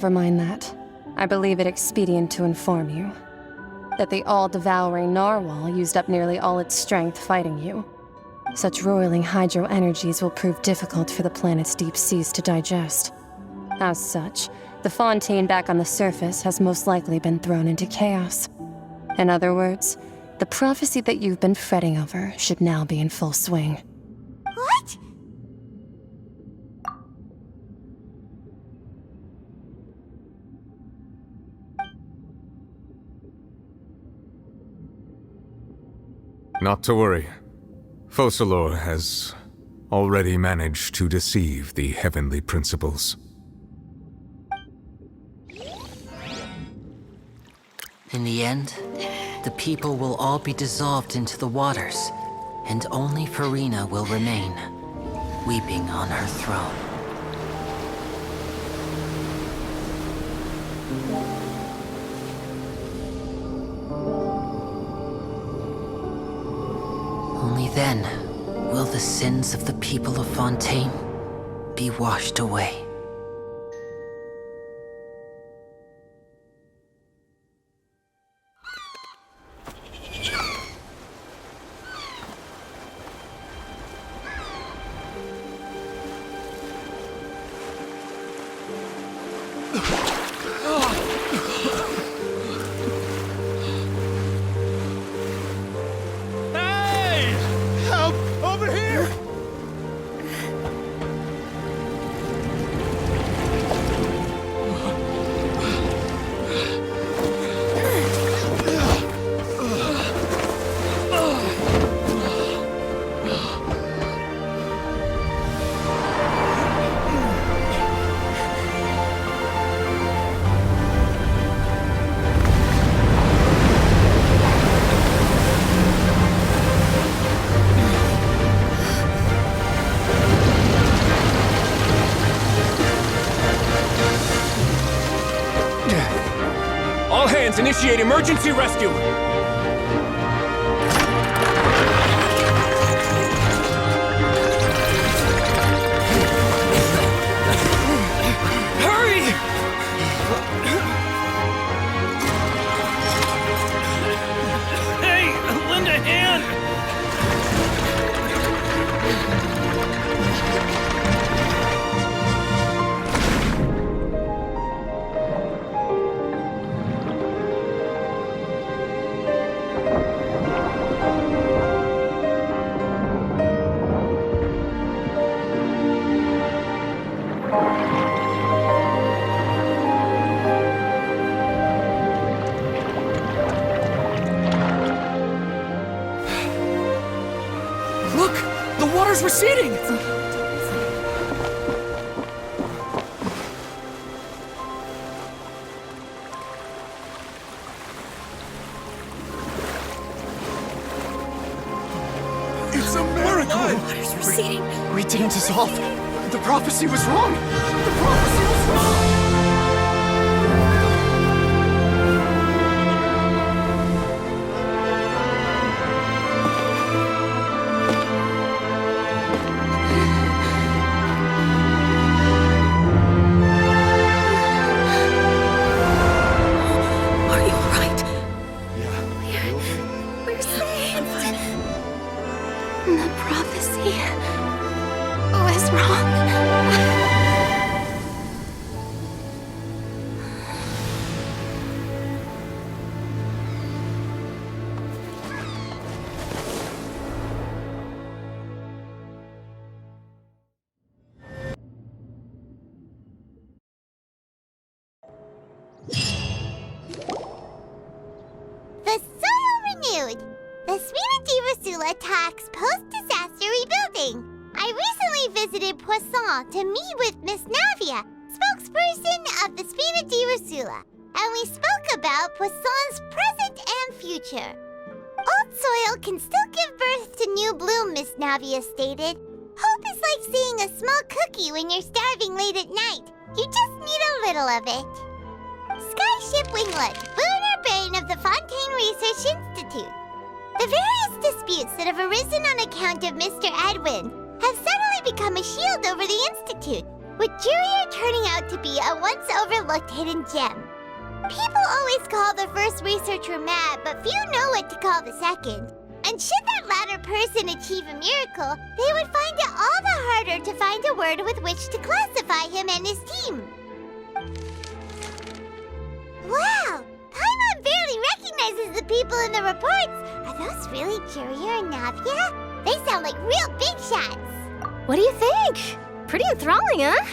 Never mind that. I believe it expedient to inform you that the all-devouring narwhal used up nearly all its strength fighting you. Such roiling hydro energies will prove difficult for the planet's deep seas to digest. As such, the fontaine back on the surface has most likely been thrown into chaos. In other words, the prophecy that you've been fretting over should now be in full swing. What? Not to worry. Focalor has already managed to deceive the heavenly principles. In the end, the people will all be dissolved into the waters, and only Farina will remain, weeping on her throne. Only then will the sins of the people of Fontaine be washed away. All hands, initiate emergency rescue! Hurry! Hey, lend a hand! Look! The water's receding! It's a miracle! The water's receding. We didn't dissolve. The prophecy was wrong! The prophecy was wrong! Are you alright? Yeah. We're saved. The prophecy was wrong. The soil renewed. The Spina attacks post-disaster rebuilding. I recently visited Poisson to meet with Miss Navia, spokesperson of the Spina di Rosula, and we spoke about Poisson's present and future. Old soil can still give birth to new bloom, Miss Navia stated. Hope is like seeing a small cookie when you're starving late at night. You just need a little of it. Skyship Winglet, lunar brain of the Fontaine Research Institute. The various disputes that have arisen on account of Mr. Edwin have suddenly become a shield over the Institute. with Jurier turning out to be a once-overlooked hidden gem. People always call the first researcher mad, but few know what to call the second. And should that latter person achieve a miracle, they would find it all the harder to find a word with which to classify him and his team. Wow! Paimon barely recognizes the people in the reports. Are those really Jurier and Navia? They sound like real big shots. What do you think? Pretty enthralling, huh?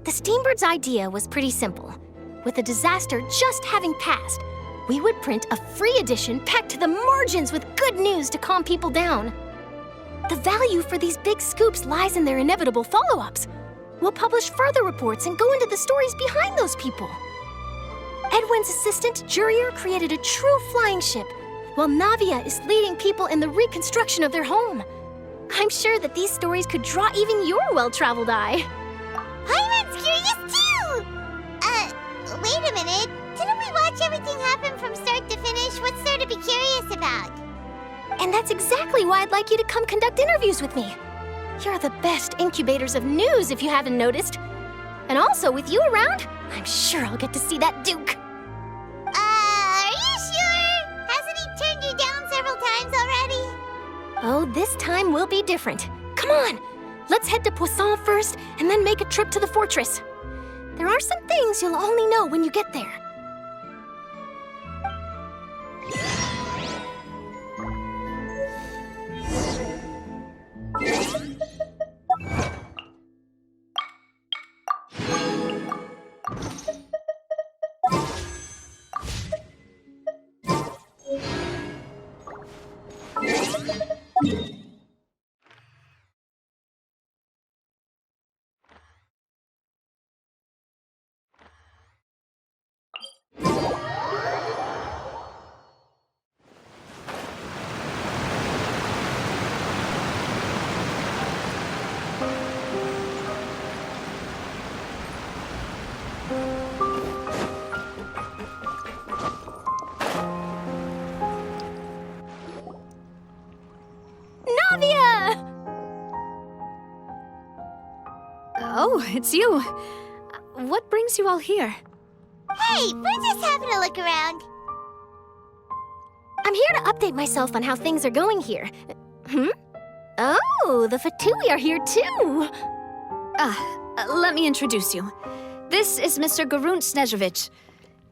The Steambird's idea was pretty simple. With the disaster just having passed, we would print a free edition packed to the margins with good news to calm people down. The value for these big scoops lies in their inevitable follow-ups. We'll publish further reports and go into the stories behind those people. Edwin's assistant, Jurier, created a true flying ship, while Navia is leading people in the reconstruction of their home. I'm sure that these stories could draw even your well-traveled eye. Paimon's curious too! Wait a minute. Didn't we watch everything happen from start to finish? What's there to be curious about? And that's exactly why I'd like you to come conduct interviews with me. You're the best incubators of news, if you haven't noticed. And also, with you around, I'm sure I'll get to see that Duke. Are you sure? Hasn't he turned you down several times already? Oh, this time will be different. Come on, let's head to Poisson first, and then make a trip to the fortress. There are some things you'll only know when you get there. Navia! Oh, it's you. What brings you all here? Hey, we're just having a look around. I'm here to update myself on how things are going here. Oh, the Fatui are here too! Let me introduce you. This is Mr. Garunt Snežević.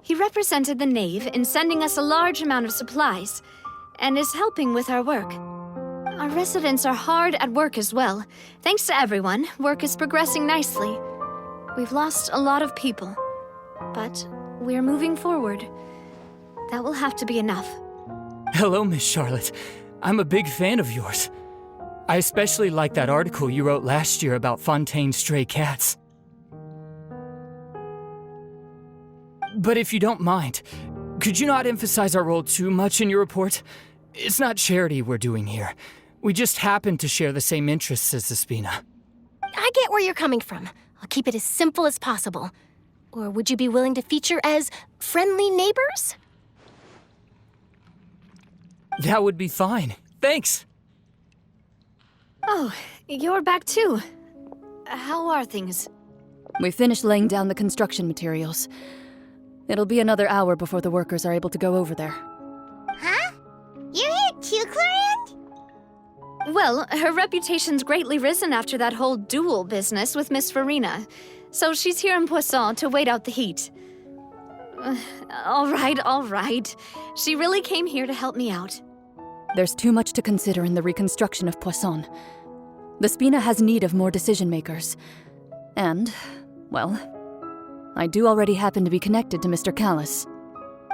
He represented the Knave in sending us a large amount of supplies, and is helping with our work. Our residents are hard at work as well. Thanks to everyone, work is progressing nicely. We've lost a lot of people, but we're moving forward. That will have to be enough. Hello, Miss Charlotte. I'm a big fan of yours. I especially like that article you wrote last year about Fontaine's stray cats. But if you don't mind, could you not emphasize our role too much in your report? It's not charity we're doing here. We just happen to share the same interests as the Spina. I get where you're coming from. I'll keep it as simple as possible. Or would you be willing to feature as friendly neighbors? That would be fine. Thanks. Oh, you're back too. How are things? We finished laying down the construction materials. It'll be another hour before the workers are able to go over there. Huh? You're here too, Clorand? Well, her reputation's greatly risen after that whole duel business with Miss Farina, so she's here in Poisson to wait out the heat. All right. She really came here to help me out. There's too much to consider in the reconstruction of Poisson. The Spina has need of more decision-makers. And, well, I do already happen to be connected to Mr. Callis.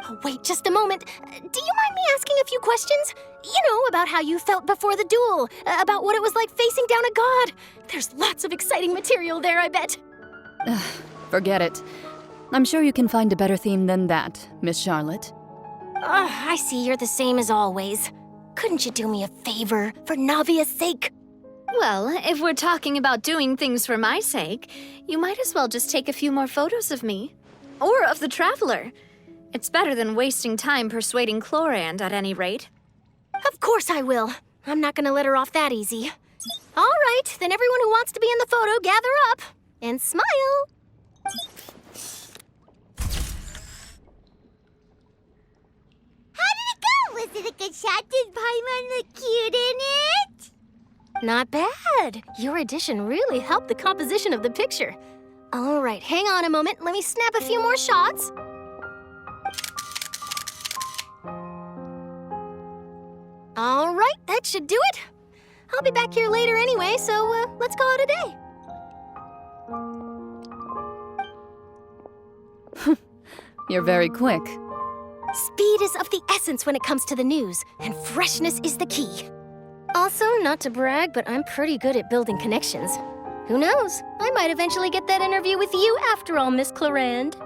Oh, wait just a moment. Do you mind me asking a few questions? You know, about how you felt before the duel, about what it was like facing down a god. There's lots of exciting material there, I bet. Forget it. I'm sure you can find a better theme than that, Miss Charlotte. I see you're the same as always. Couldn't you do me a favor, for Navia's sake? Well, if we're talking about doing things for my sake, you might as well just take a few more photos of me. Or of the Traveler. It's better than wasting time persuading Clorand, at any rate. Of course I will. I'm not gonna let her off that easy. All right, then everyone who wants to be in the photo, gather up. And smile! How did it go? Was it a good shot? Did Paimon look cute in it? Not bad. Your addition really helped the composition of the picture. All right, hang on a moment. Let me snap a few more shots. All right, that should do it. I'll be back here later anyway, so let's call it a day. You're very quick. Speed is of the essence when it comes to the news, and freshness is the key. Also, not to brag, but I'm pretty good at building connections. Who knows? I might eventually get that interview with you after all, Miss Clarande.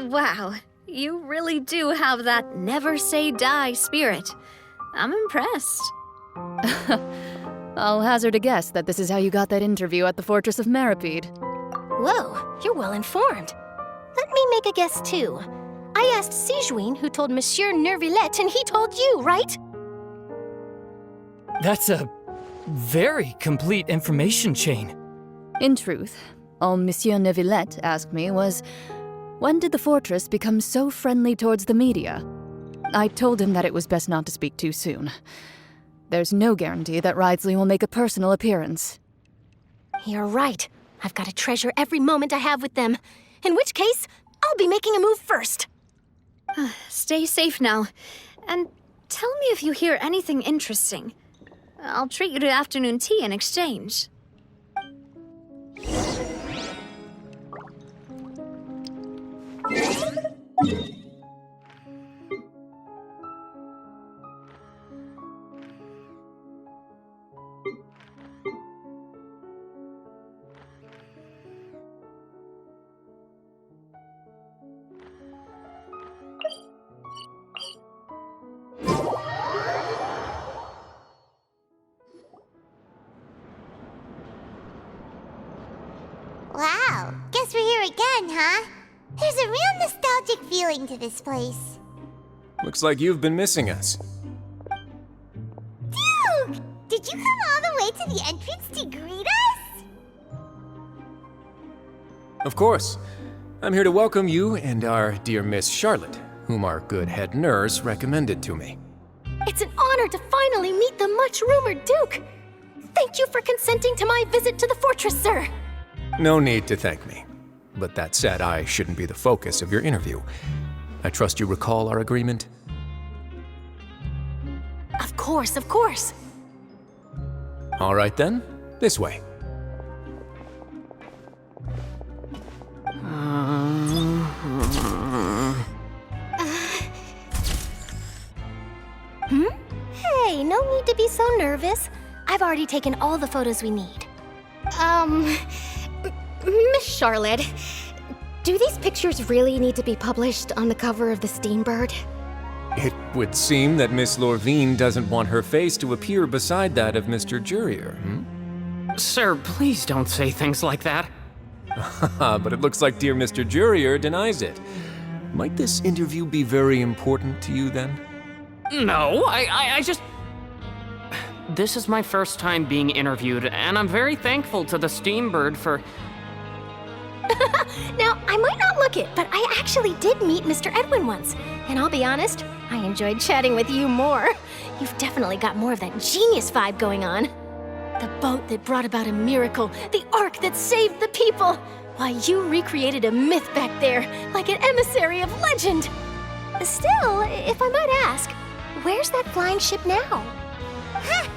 Wow, you really do have that never say die spirit. I'm impressed. I'll hazard a guess that this is how you got that interview at the Fortress of Meripede. Whoa, you're well informed. Let me make a guess too. I asked Sijuin, who told Monsieur Nervillet, and he told you, right? That's a very complete information chain. In truth, all Monsieur Neuvillette asked me was, when did the fortress become so friendly towards the media? I told him that it was best not to speak too soon. There's no guarantee that Ridsley will make a personal appearance. You're right. I've got to treasure every moment I have with them. In which case, I'll be making a move first. Stay safe now. And tell me if you hear anything interesting. I'll treat you to afternoon tea in exchange. Wow, guess we're here again, huh? There's a real nostalgic feeling to this place. Looks like you've been missing us. Duke! Did you come all the way to the entrance to greet us? Of course. I'm here to welcome you and our dear Miss Charlotte, whom our good head nurse recommended to me. It's an honor to finally meet the much-rumored Duke. Thank you for consenting to my visit to the fortress, sir. No need to thank me. But that said, I shouldn't be the focus of your interview. I trust you recall our agreement? Of course, of course. All right then, this way. Hey, no need to be so nervous. I've already taken all the photos we need. Miss Charlotte, do these pictures really need to be published on the cover of the Steambird? It would seem that Miss Lorvine doesn't want her face to appear beside that of Mr. Jurier, Sir, please don't say things like that. But it looks like dear Mr. Jurier denies it. Might this interview be very important to you then? No, I just... This is my first time being interviewed, and I'm very thankful to the Steambird for... Now, I might not look it, but I actually did meet Mr. Edwin once. And I'll be honest, I enjoyed chatting with you more. You've definitely got more of that genius vibe going on. The boat that brought about a miracle, the ark that saved the people. Why, you recreated a myth back there, like an emissary of legend. Still, if I might ask, where's that flying ship now? Huh!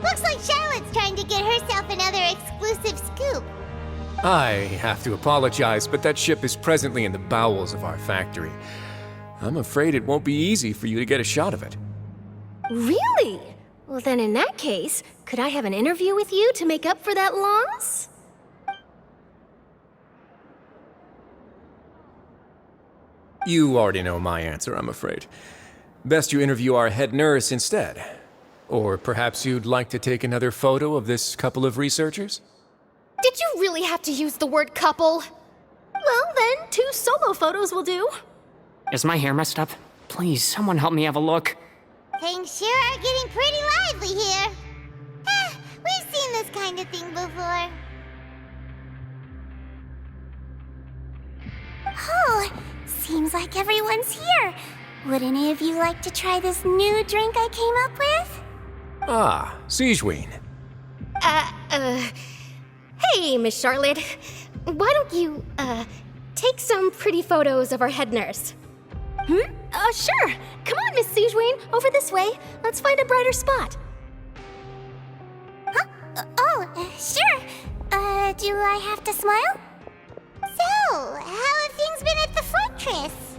Looks like Charlotte's trying to get herself another exclusive scoop. I have to apologize, but that ship is presently in the bowels of our factory. I'm afraid it won't be easy for you to get a shot of it. Really? Well, then in that case, could I have an interview with you to make up for that loss? You already know my answer, I'm afraid. Best you interview our head nurse instead. Or perhaps you'd like to take another photo of this couple of researchers? Did you really have to use the word couple? Well, then, 2 solo photos will do. Is my hair messed up? Please, someone help me have a look. Things sure are getting pretty lively here. We've seen this kind of thing before. Oh, seems like everyone's here. Would any of you like to try this new drink I came up with? Ah, Sigewinne. Hey, Miss Charlotte. Why don't you, take some pretty photos of our head nurse? Sure. Come on, Miss Sigewinne, over this way. Let's find a brighter spot. Sure. Do I have to smile? So, how have things been at the fortress?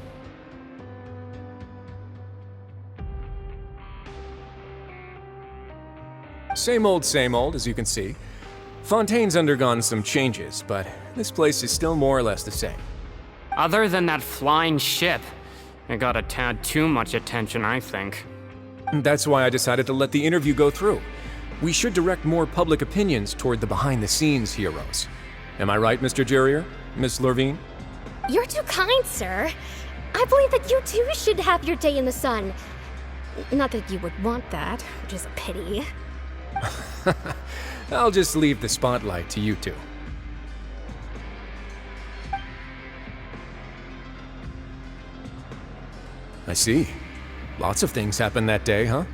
Same old, as you can see. Fontaine's undergone some changes, but this place is still more or less the same. Other than that flying ship, it got a tad too much attention, I think. That's why I decided to let the interview go through. We should direct more public opinions toward the behind-the-scenes heroes. Am I right, Mr. Jurrier? Miss Lurvine? You're too kind, sir. I believe that you too should have your day in the sun. Not that you would want that, which is a pity. I'll just leave the spotlight to you two. I see. Lots of things happened that day, huh?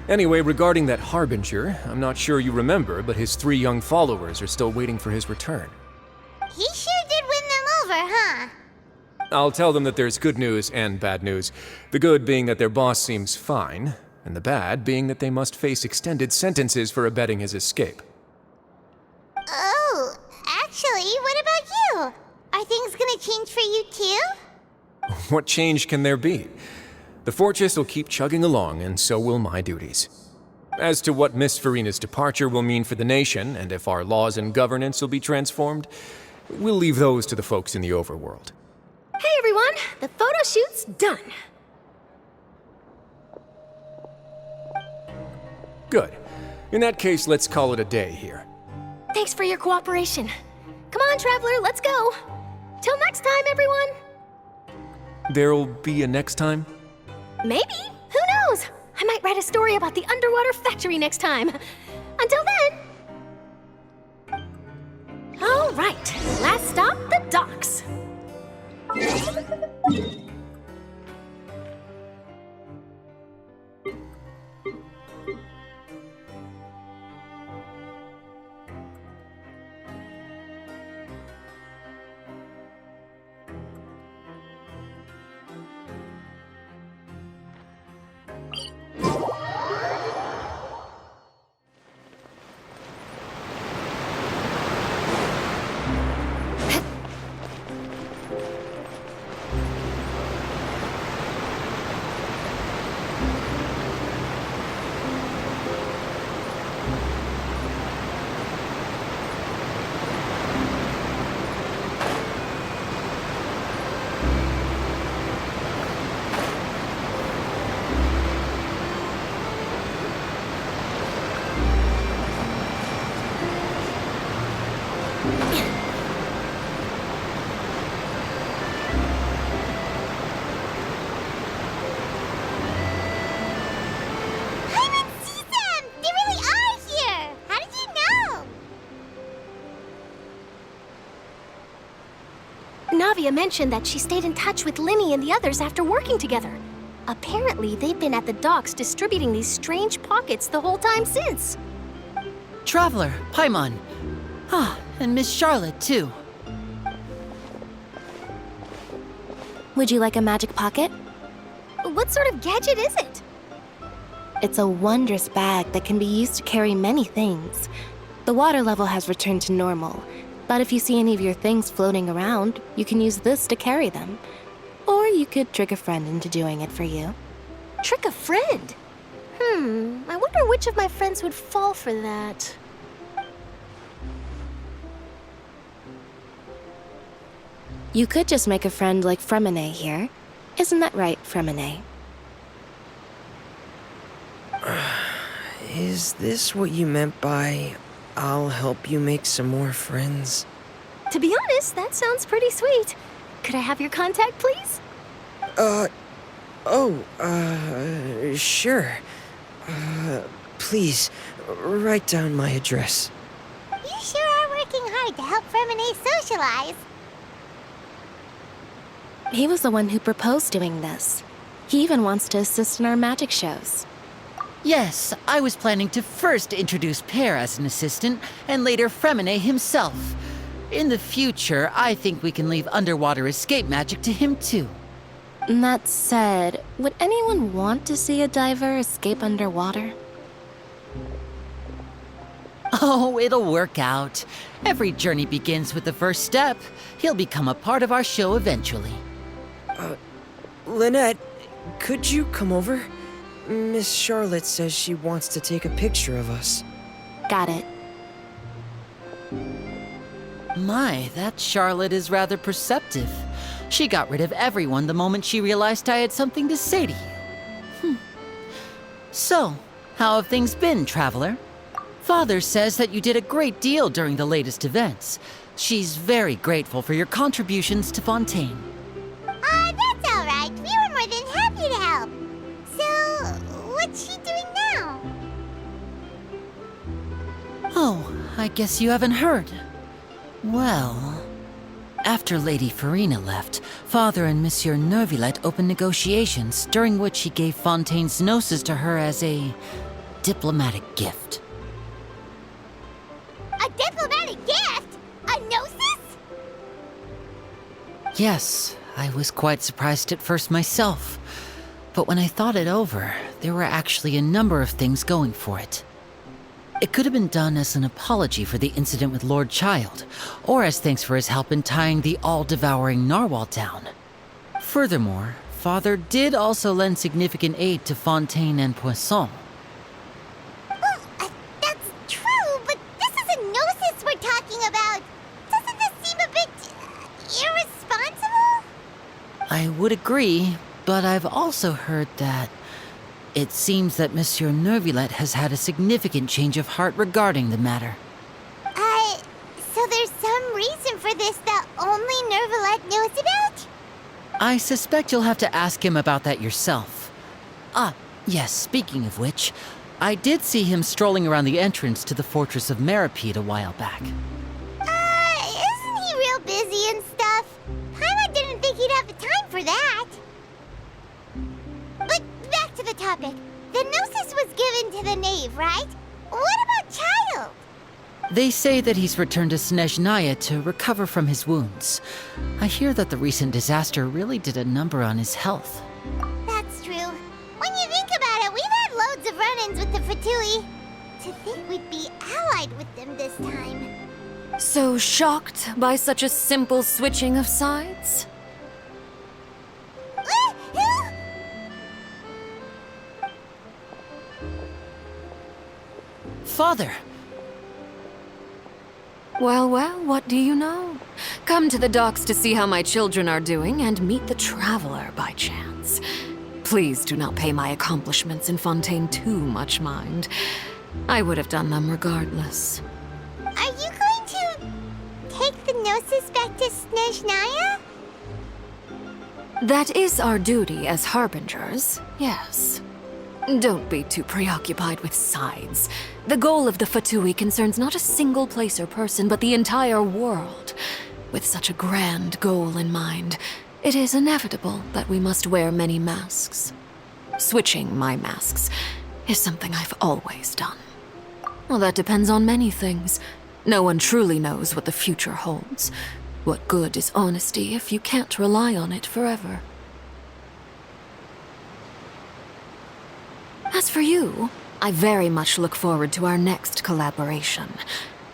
Anyway, regarding that Harbinger, I'm not sure you remember, but his 3 young followers are still waiting for his return. He sure did win them over, huh? I'll tell them that there's good news and bad news. The good being that their boss seems fine, and the bad being that they must face extended sentences for abetting his escape. Oh, actually, what about you? Are things gonna change for you too? What change can there be? The fortress will keep chugging along, and so will my duties. As to what Miss Farina's departure will mean for the nation, and if our laws and governance will be transformed, we'll leave those to the folks in the overworld. Hey, everyone. The photo shoot's done. Good. In that case, let's call it a day here. Thanks for your cooperation. Come on, Traveler, let's go. Till next time, everyone. There'll be a next time? Maybe. Who knows? I might write a story about the underwater factory next time. Until then. All right. Last stop, the docks. Navia mentioned that she stayed in touch with Linny and the others after working together. Apparently, they've been at the docks distributing these strange pockets the whole time since. Traveler, Paimon. Ah, and Miss Charlotte, too. Would you like a magic pocket? What sort of gadget is it? It's a wondrous bag that can be used to carry many things. The water level has returned to normal, but if you see any of your things floating around, you can use this to carry them. Or you could trick a friend into doing it for you. Trick a friend? I wonder which of my friends would fall for that. You could just make a friend like Fremine here. Isn't that right, Fremine? Is this what you meant by, I'll help you make some more friends? To be honest, that sounds pretty sweet. Could I have your contact, please? Sure. Please, write down my address. You sure are working hard to help Fremine socialize. He was the one who proposed doing this. He even wants to assist in our magic shows. Yes, I was planning to first introduce Pear as an assistant, and later Fremine himself. In the future, I think we can leave underwater escape magic to him too. That said, would anyone want to see a diver escape underwater? Oh, it'll work out. Every journey begins with the first step. He'll become a part of our show eventually. Lynette, could you come over? Miss Charlotte says she wants to take a picture of us. Got it. My, that Charlotte is rather perceptive. She got rid of everyone the moment she realized I had something to say to you. So, how have things been, Traveler? Father says that you did a great deal during the latest events. She's very grateful for your contributions to Fontaine. That's all right. We were more than happy to help. So, what's she doing now? Oh, I guess you haven't heard. Well, after Lady Farina left, Father and Monsieur Neuvillette opened negotiations, during which he gave Fontaine's gnosis to her as a diplomatic gift. A diplomatic gift? A gnosis? Yes, I was quite surprised at first myself. But when I thought it over, there were actually a number of things going for it. It could have been done as an apology for the incident with Lord Child, or as thanks for his help in tying the all-devouring narwhal down. Furthermore, Father did also lend significant aid to Fontaine and Poisson. Well, that's true, but this is a gnosis we're talking about. Doesn't this seem a bit irresponsible? I would agree, but I've also heard that it seems that Monsieur Neuvillette has had a significant change of heart regarding the matter. So there's some reason for this that only Neuvillette knows about? I suspect you'll have to ask him about that yourself. Yes, speaking of which, I did see him strolling around the entrance to the Fortress of Meripede a while back. Isn't he real busy and stuff? Paimon didn't think he'd have the time for that. But back to the topic. The gnosis was given to the knave, right? What about Child? They say that he's returned to Snezhnaya to recover from his wounds. I hear that the recent disaster really did a number on his health. That's true. When you think about it, we've had loads of run-ins with the Fatui. To think we'd be allied with them this time. So shocked by such a simple switching of sides? Father! Well, what do you know? Come to the docks to see how my children are doing and meet the Traveler by chance. Please do not pay my accomplishments in Fontaine too much mind. I would have done them regardless. Are you going to take the gnosis back to Snezhnaya? That is our duty as harbingers, yes. Don't be too preoccupied with sides. The goal of the Fatui concerns not a single place or person, but the entire world. With such a grand goal in mind, it is inevitable that we must wear many masks. Switching my masks is something I've always done. Well, that depends on many things. No one truly knows what the future holds. What good is honesty if you can't rely on it forever? As for you, I very much look forward to our next collaboration.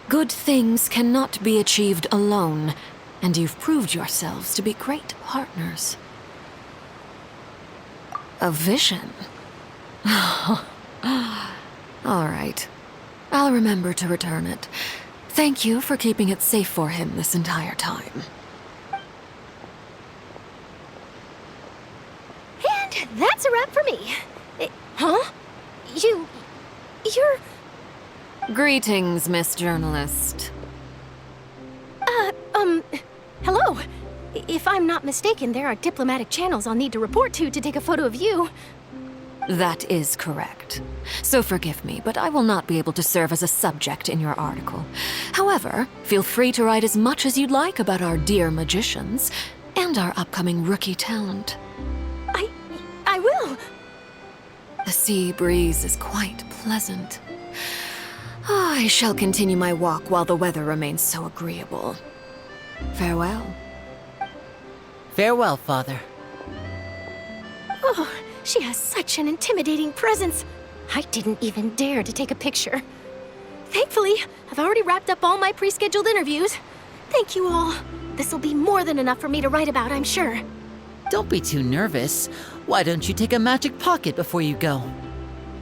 Good things cannot be achieved alone, and you've proved yourselves to be great partners. A vision? All right. I'll remember to return it. Thank you for keeping it safe for him this entire time. And that's a wrap for me. Huh? You're... Greetings, Miss Journalist. Hello. If I'm not mistaken, there are diplomatic channels I'll need to report to take a photo of you. That is correct. So forgive me, but I will not be able to serve as a subject in your article. However, feel free to write as much as you'd like about our dear magicians. and our upcoming rookie talent. I will! The sea breeze is quite pleasant. I shall continue my walk while the weather remains so agreeable. Farewell. Farewell, Father. Oh, she has such an intimidating presence. I didn't even dare to take a picture. Thankfully, I've already wrapped up all my pre-scheduled interviews. Thank you all. This'll be more than enough for me to write about, I'm sure. Don't be too nervous. Why don't you take a magic pocket before you go?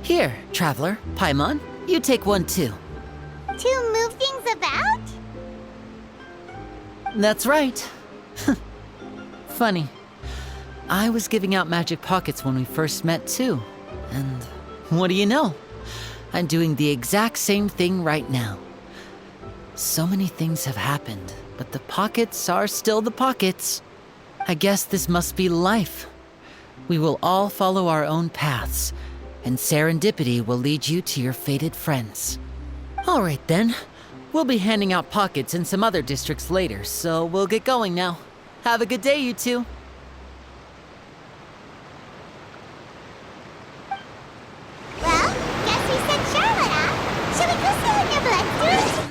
Here, Traveler, Paimon, you take one too. To move things about? That's right. Funny. I was giving out magic pockets when we first met too. And what do you know? I'm doing the exact same thing right now. So many things have happened, but the pockets are still the pockets. I guess this must be life. We will all follow our own paths, and serendipity will lead you to your fated friends. All right then. We'll be handing out pockets in some other districts later, so we'll get going now. Have a good day, you two. Well, guess we sent Charlotte off. Shall we go see her near Bloodstone?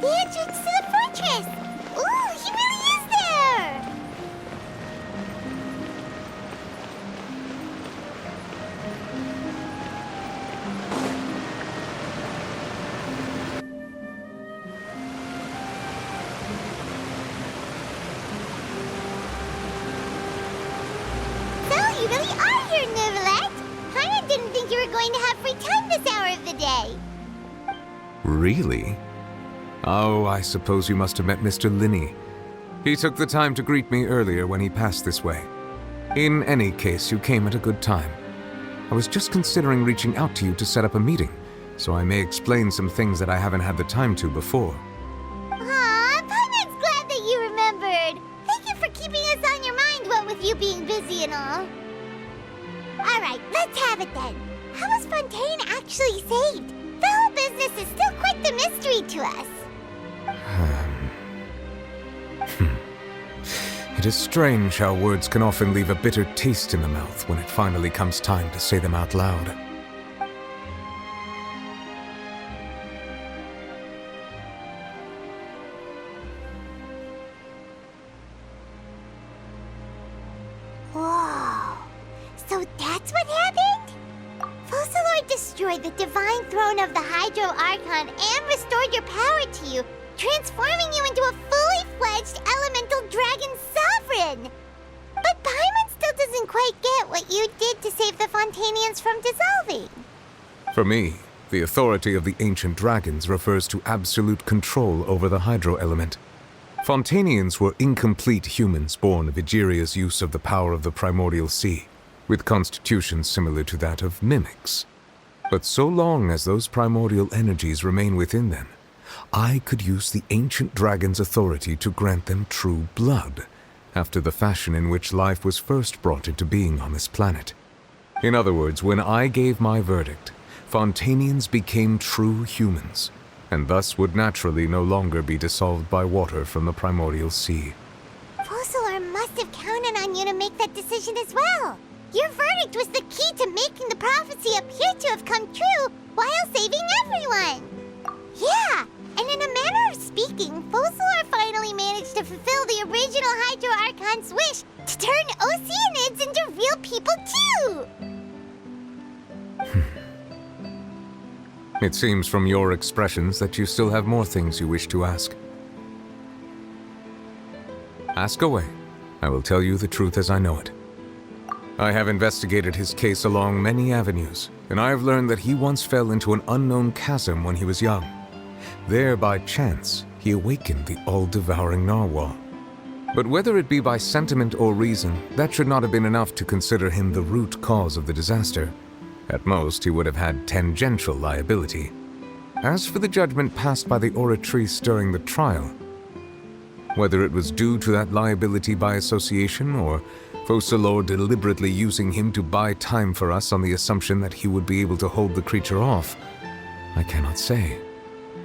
The entrance to the fortress! Ooh, he really is there! So, you really are here, Neuvillette! Paimon didn't think you were going to have free time this hour of the day. Really? Oh, I suppose you must have met Mr. Linney. He took the time to greet me earlier when he passed this way. In any case, you came at a good time. I was just considering reaching out to you to set up a meeting, so I may explain some things that I haven't had the time to before. Aw, Paimon's glad that you remembered. Thank you for keeping us on your mind, what with you being busy and all. Alright, let's have it then. How was Fontaine actually saved? The whole business is still quite the mystery to us. It is strange how words can often leave a bitter taste in the mouth when it finally comes time to say them out loud. Whoa. So that's what happened? Focalors destroyed the divine throne of the Hydro Archon and restored your power to you, transforming you into a fully fledged elemental dragon sovereign! But Paimon still doesn't quite get what you did to save the Fontainians from dissolving. For me, the authority of the ancient dragons refers to absolute control over the hydro element. Fontainians were incomplete humans born of Egeria's use of the power of the primordial sea, with constitutions similar to that of mimics. But so long as those primordial energies remain within them, I could use the ancient dragon's authority to grant them true blood, after the fashion in which life was first brought into being on this planet. In other words, when I gave my verdict, Fontainians became true humans, and thus would naturally no longer be dissolved by water from the primordial sea. Focalor must have counted on you to make that decision as well. Your verdict was the key to making the prophecy appear to have come true while saving everyone. Yeah, and in a manner of speaking, Focalor finally managed to fulfill the original Hydro Archon's wish to turn Oceanids into real people too! It seems from your expressions that you still have more things you wish to ask. Ask away. I will tell you the truth as I know it. I have investigated his case along many avenues, and I have learned that he once fell into an unknown chasm when he was young. There, by chance, he awakened the all-devouring narwhal. But whether it be by sentiment or reason, that should not have been enough to consider him the root cause of the disaster. At most, he would have had tangential liability. As for the judgment passed by the Oratrice during the trial, whether it was due to that liability by association or Focalor deliberately using him to buy time for us on the assumption that he would be able to hold the creature off, I cannot say.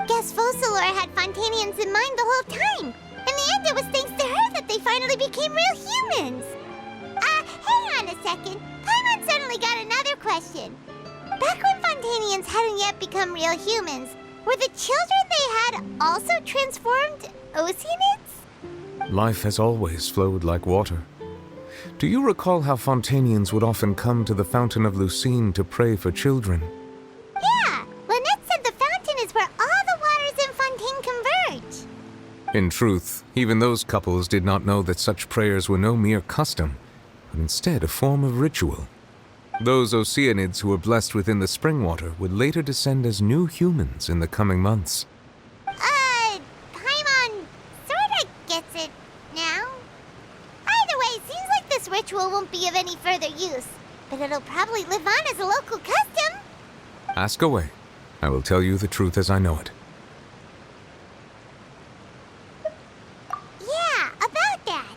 Guess Focalor had Fontanians in mind the whole time. In the end, it was thanks to her that they finally became real humans. Hang on a second. Paimon suddenly got another question. Back when Fontanians hadn't yet become real humans, were the children they had also transformed Oceanids? Life has always flowed like water. Do you recall how Fontanians would often come to the Fountain of Lucine to pray for children? Yeah, Lynette said the fountain is where all the waters in Fontaine converge. In truth, even those couples did not know that such prayers were no mere custom, but instead a form of ritual. Those Oceanids who were blessed within the spring water would later descend as new humans in the coming months. Paimon sorta gets it now. Either way, seems like this ritual won't be of any further use, but it'll probably live on as a local custom. Ask away. I will tell you the truth as I know it. Yeah, about that.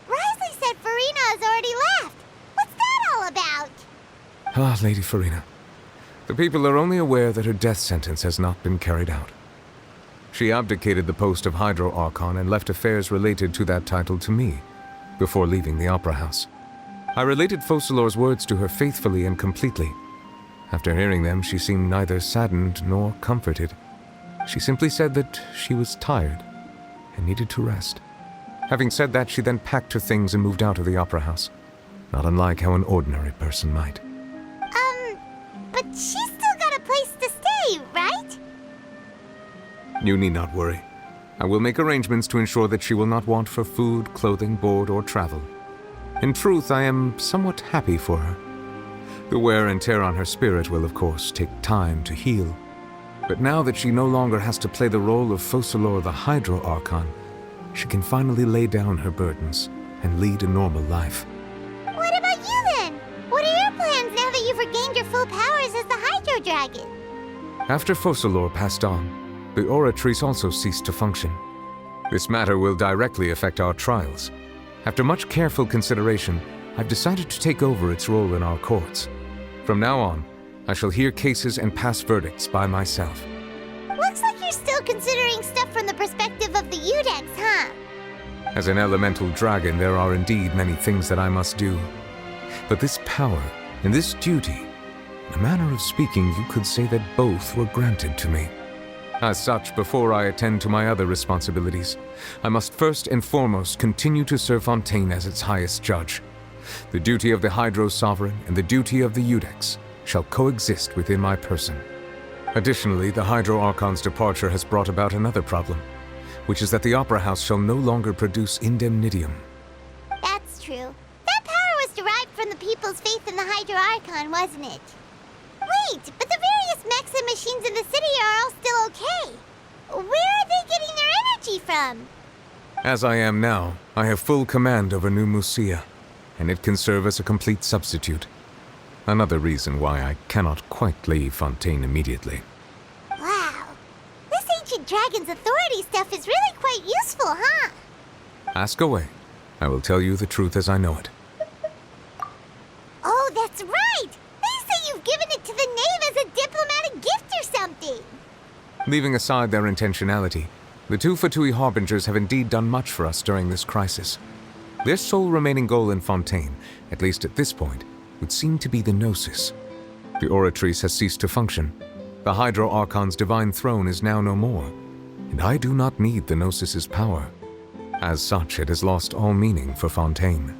Risley said Farina has already left. What's that all about? Ah, Lady Farina. The people are only aware that her death sentence has not been carried out. She abdicated the post of Hydro Archon and left affairs related to that title to me, before leaving the Opera House. I related Focalor's words to her faithfully and completely. After hearing them, she seemed neither saddened nor comforted. She simply said that she was tired and needed to rest. Having said that, she then packed her things and moved out of the Opera House, not unlike how an ordinary person might. But she's still got a place to stay, right? You need not worry. I will make arrangements to ensure that she will not want for food, clothing, board, or travel. In truth, I am somewhat happy for her. The wear and tear on her spirit will, of course, take time to heal. But now that she no longer has to play the role of Focalor the Hydro Archon, she can finally lay down her burdens and lead a normal life. What about you then? What are your plans now that you've regained your full powers as the Hydro Dragon? After Focalor passed on, the Oratrice also ceased to function. This matter will directly affect our trials. After much careful consideration, I've decided to take over its role in our courts. From now on, I shall hear cases and pass verdicts by myself. Looks like you're still considering stuff from the perspective of the Udex, huh? As an elemental dragon, there are indeed many things that I must do. But this power and this duty, in a manner of speaking, you could say that both were granted to me. As such, before I attend to my other responsibilities, I must first and foremost continue to serve Fontaine as its highest judge. The duty of the Hydro Sovereign and the duty of the Udex shall coexist within my person. Additionally, the Hydro Archon's departure has brought about another problem, which is that the Opera House shall no longer produce indemnitium. That's true. That power was derived from the people's faith in the Hydro Archon, wasn't it? Wait, but the various mechs and machines in the city are all still okay. Where are they getting their energy from? As I am now, I have full command over New Musia, and it can serve as a complete substitute. Another reason why I cannot quite leave Fontaine immediately. Wow. This ancient dragon's authority stuff is really quite useful, huh? Ask away. I will tell you the truth as I know it. Oh, that's right! They say you've given it to the knave as a diplomatic gift or something! Leaving aside their intentionality, the two Fatui Harbingers have indeed done much for us during this crisis. Their sole remaining goal in Fontaine, at least at this point, would seem to be the Gnosis. The Oratrice has ceased to function. The Hydro Archon's divine throne is now no more, and I do not need the Gnosis's power. As such, it has lost all meaning for Fontaine.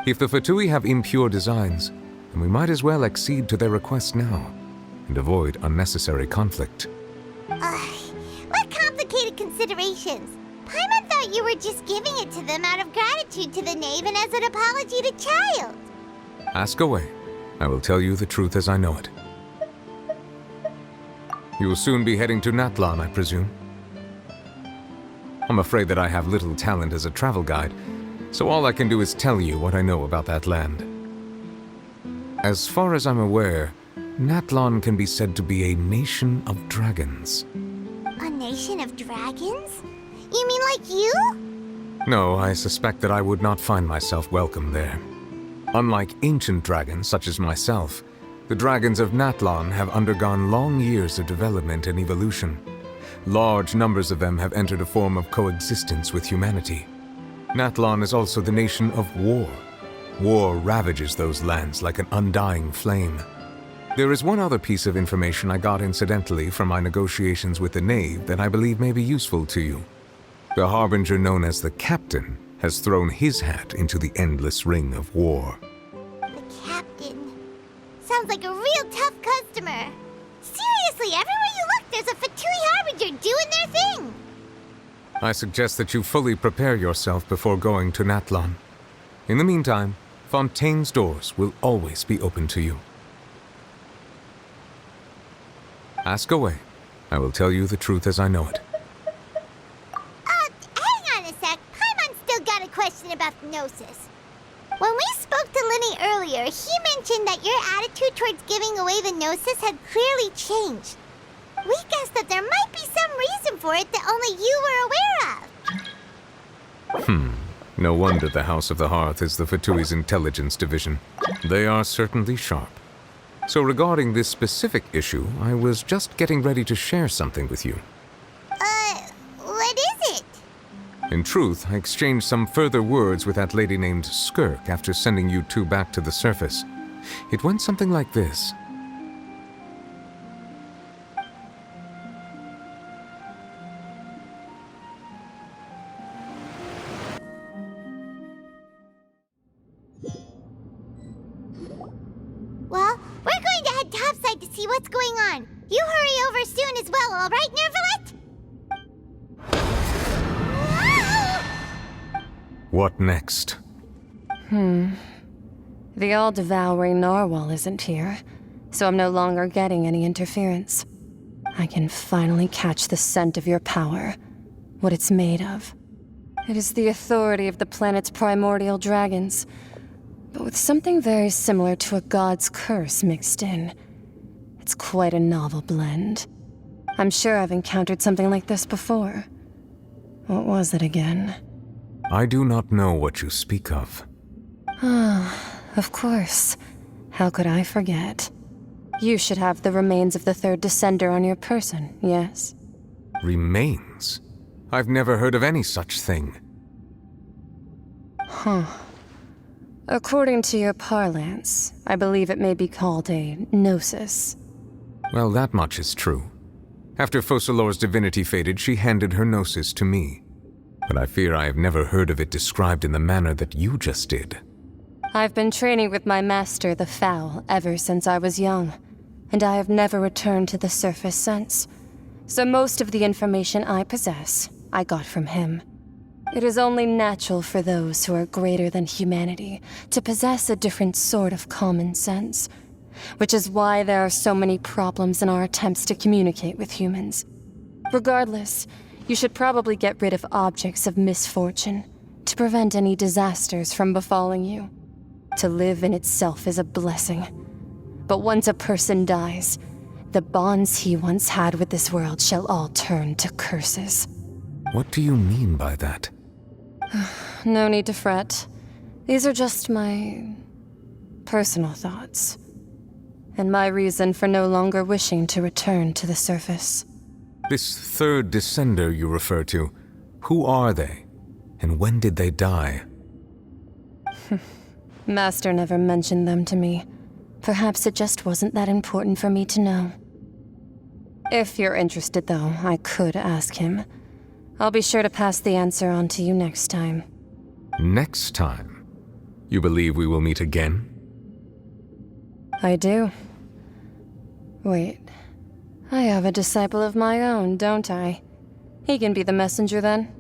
If the Fatui have impure designs, then we might as well accede to their request now, and avoid unnecessary conflict. What complicated considerations? Paimon thought you were just giving it to them out of gratitude to the knave and as an apology to Child. Ask away. I will tell you the truth as I know it. You will soon be heading to Natlan, I presume? I'm afraid that I have little talent as a travel guide, so all I can do is tell you what I know about that land. As far as I'm aware, Natlan can be said to be a nation of dragons. A nation of dragons? You mean like you? No, I suspect that I would not find myself welcome there. Unlike ancient dragons such as myself, the dragons of Natlan have undergone long years of development and evolution. Large numbers of them have entered a form of coexistence with humanity. Natlan is also the nation of war. War ravages those lands like an undying flame. There is one other piece of information I got incidentally from my negotiations with the knave that I believe may be useful to you. The Harbinger known as the Captain has thrown his hat into the endless ring of war. The Captain. Sounds like a real tough customer. Seriously, everywhere you look, there's a Fatui Harbinger doing their thing. I suggest that you fully prepare yourself before going to Natlan. In the meantime, Fontaine's doors will always be open to you. Ask away. I will tell you the truth as I know it. Hang on a sec. Paimon's still got a question about the Gnosis. When we spoke to Linny earlier, he mentioned that your attitude towards giving away the Gnosis had clearly changed. We guessed that there might be some reason for it that only you were aware of. No wonder the House of the Hearth is the Fatui's intelligence division. They are certainly sharp. So regarding this specific issue, I was just getting ready to share something with you. What is it? In truth, I exchanged some further words with that lady named Skirk after sending you two back to the surface. It went something like this. Well, we're going to head topside to see what's going on. You hurry over soon as well, all right, Nervalet? What next? The all-devouring narwhal isn't here, so I'm no longer getting any interference. I can finally catch the scent of your power, what it's made of. It is the authority of the planet's primordial dragons, but with something very similar to a god's curse mixed in. It's quite a novel blend. I'm sure I've encountered something like this before. What was it again? I do not know what you speak of. Of course. How could I forget? You should have the remains of the third descender on your person, yes? Remains? I've never heard of any such thing. According to your parlance, I believe it may be called a gnosis. Well, that much is true. After Focalor's divinity faded, she handed her gnosis to me. But I fear I have never heard of it described in the manner that you just did. I've been training with my master, the Foul, ever since I was young, and I have never returned to the surface since. So most of the information I possess, I got from him. It is only natural for those who are greater than humanity to possess a different sort of common sense, which is why there are so many problems in our attempts to communicate with humans. Regardless, you should probably get rid of objects of misfortune to prevent any disasters from befalling you. To live in itself is a blessing. But once a person dies, the bonds he once had with this world shall all turn to curses. What do you mean by that? No need to fret. These are just my personal thoughts, and my reason for no longer wishing to return to the surface. This third descender you refer to, who are they? And when did they die? Master never mentioned them to me. Perhaps it just wasn't that important for me to know. If you're interested, though, I could ask him. I'll be sure to pass the answer on to you next time. Next time? You believe we will meet again? I do. Wait. I have a disciple of my own, don't I? He can be the messenger then.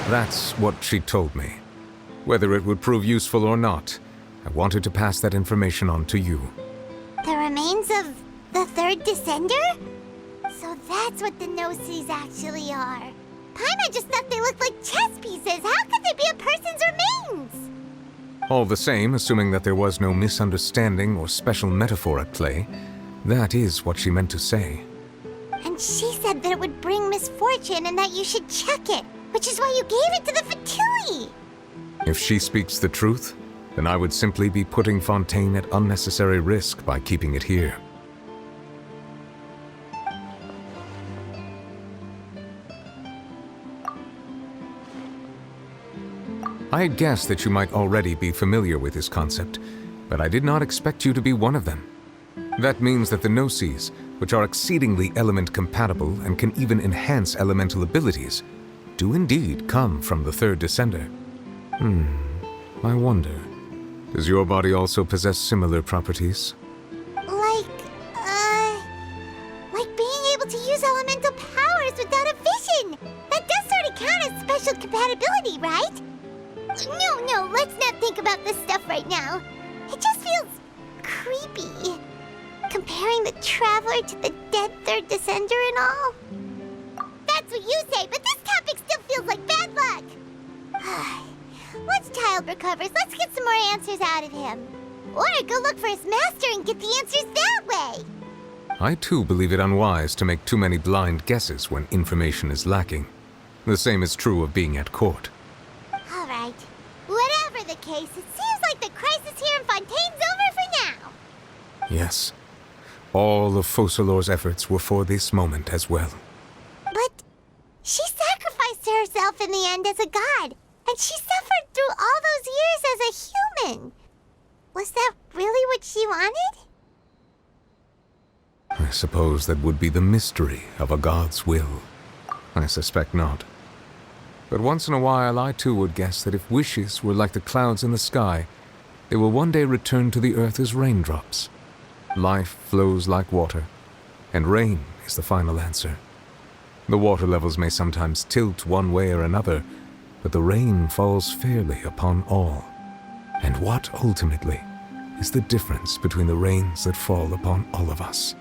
That's what she told me. Whether it would prove useful or not, I wanted to pass that information on to you. The remains of the third descender? So that's what the no-sees actually are. Paimon just thought they looked like chess pieces. How could they be a person's remains? All the same, assuming that there was no misunderstanding or special metaphor at play, that is what she meant to say. And she said that it would bring misfortune and that you should check it, which is why you gave it to the Fatui. If she speaks the truth, then I would simply be putting Fontaine at unnecessary risk by keeping it here. I had guessed that you might already be familiar with this concept, but I did not expect you to be one of them. That means that the Gnosis, which are exceedingly element-compatible and can even enhance elemental abilities, do indeed come from the third descender. I wonder, does your body also possess similar properties? Like being able to use elemental powers without a vision. That does sort of count as special compatibility, right? No, let's not think about this stuff right now. It just feels creepy. Comparing the Traveler to the dead third descender and all. That's what you say, but this topic still feels like bad luck. Once Child recovers, let's get some more answers out of him. Or go look for his master and get the answers that way. I too believe it unwise to make too many blind guesses when information is lacking. The same is true of being at court. All right. Whatever the case, it seems like the crisis here in Fontaine's over for now. Yes. All of Focalor's efforts were for this moment as well. But she sacrificed herself in the end as a god, and she suffered through all those years as a human. Was that really what she wanted? I suppose that would be the mystery of a god's will. I suspect not. But once in a while, I too would guess that if wishes were like the clouds in the sky, they will one day return to the earth as raindrops. Life flows like water, and rain is the final answer. The water levels may sometimes tilt one way or another, but the rain falls fairly upon all. And what, ultimately, is the difference between the rains that fall upon all of us?